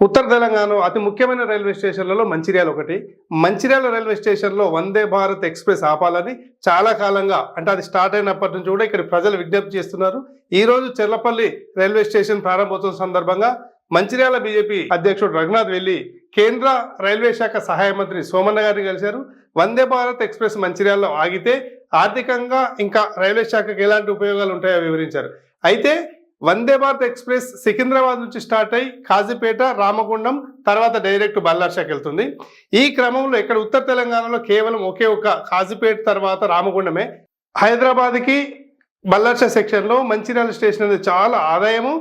ఉత్తర తెలంగాణ అతి ముఖ్యమైన రైల్వే స్టేషన్లలో మంచిర్యాల ఒకటి. మంచిర్యాల రైల్వే స్టేషన్లో వందే భారత్ ఎక్స్ప్రెస్ ఆపాలని చాలా కాలంగా అంటే అది స్టార్ట్ అయినప్పటి నుంచి కూడా ఇక్కడ ప్రజలు విజ్ఞప్తి చేస్తున్నారు. ఈ రోజు చెర్లపల్లి రైల్వే స్టేషన్ ప్రారంభోత్సవం సందర్భంగా మంచిర్యాల బీజేపీ అధ్యక్షుడు రఘునాథ్ వెళ్లి కేంద్ర రైల్వే శాఖ సహాయ మంత్రి సోమన్న గారిని కలిశారు. వందే భారత్ ఎక్స్ప్రెస్ మంచిర్యాలలో ఆగితే ఆర్థికంగా ఇంకా రైల్వే శాఖకు ఎలాంటి ఉపయోగాలు ఉంటాయో వివరించారు. అయితే వందే భారత్ ఎక్స్ప్రెస్ సికింద్రాబాద్ నుంచి స్టార్ట్ అయ్యి కాజీపేట, రామగుండం, తర్వాత డైరెక్ట్ బల్లార్షాకి వెళ్తుంది. ఈ క్రమంలో ఇక్కడ ఉత్తర తెలంగాణలో కేవలం ఒకే ఒక కాజీపేట తర్వాత రామగుండమే. హైదరాబాద్కి బల్లార్షా సెక్షన్లో మంచిర్యాల స్టేషన్ అనేది చాలా ఆదాయము.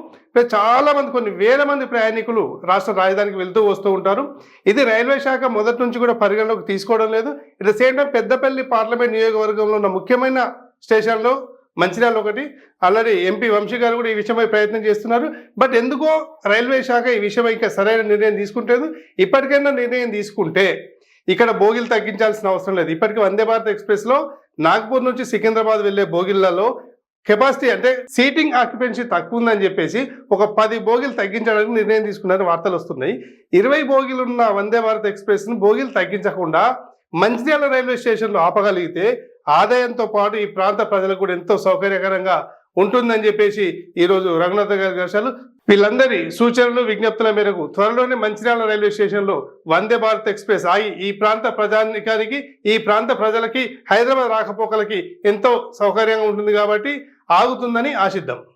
చాలా మంది, కొన్ని వేల మంది ప్రయాణికులు రాష్ట్ర రాజధానికి వెళ్తూ వస్తూ ఉంటారు. ఇది రైల్వే శాఖ మొదటి నుంచి కూడా పరిగణలోకి తీసుకోవడం లేదు. It the same time Peddapalli parliament నియోజకవర్గంలో ఉన్న ముఖ్యమైన స్టేషన్లో మంచిర్యాల ఒకటి. ఆల్రెడీ ఎంపీ వంశీ గారు కూడా ఈ విషయమై ప్రయత్నం చేస్తున్నారు. బట్ ఎందుకో రైల్వే శాఖ ఈ విషయమై ఇంకా సరైన నిర్ణయం తీసుకుంటలేదు. ఇప్పటికైనా నిర్ణయం తీసుకుంటే ఇక్కడ బోగిలు తగ్గించాల్సిన అవసరం లేదు. ఇప్పటికీ వందే భారత్ ఎక్స్ప్రెస్లో నాగ్పూర్ నుంచి సికింద్రాబాద్ వెళ్లే బోగిళ్లలో కెపాసిటీ అంటే సీటింగ్ ఆక్యుపెన్సీ తక్కువ ఉందని చెప్పేసి ఒక 10 బోగిలు తగ్గించడానికి నిర్ణయం తీసుకున్నారని వార్తలు వస్తున్నాయి. 20 బోగిలు ఉన్న వందే భారత్ ఎక్స్ప్రెస్ను బోగిలు తగ్గించకుండా మంచిర్యాల రైల్వే స్టేషన్లో ఆపగలిగితే ఆదాయంతో పాటు ఈ ప్రాంత ప్రజలకు కూడా ఎంతో సౌకర్యకరంగా ఉంటుందని చెప్పేసి ఈరోజు రఘునాథ్ గారి దర్శనాలు వీళ్ళందరి సూచనలు విజ్ఞప్తుల మేరకు త్వరలోనే మంచిర్యాల రైల్వే స్టేషన్లో వందే భారత్ ఎక్స్ప్రెస్ ఆగి ఈ ప్రాంత ప్రజానికానికి, ఈ ప్రాంత ప్రజలకి, హైదరాబాద్ రాకపోకలకి ఎంతో సౌకర్యంగా ఉంటుంది కాబట్టి ఆగుతుందని ఆశిద్దాం.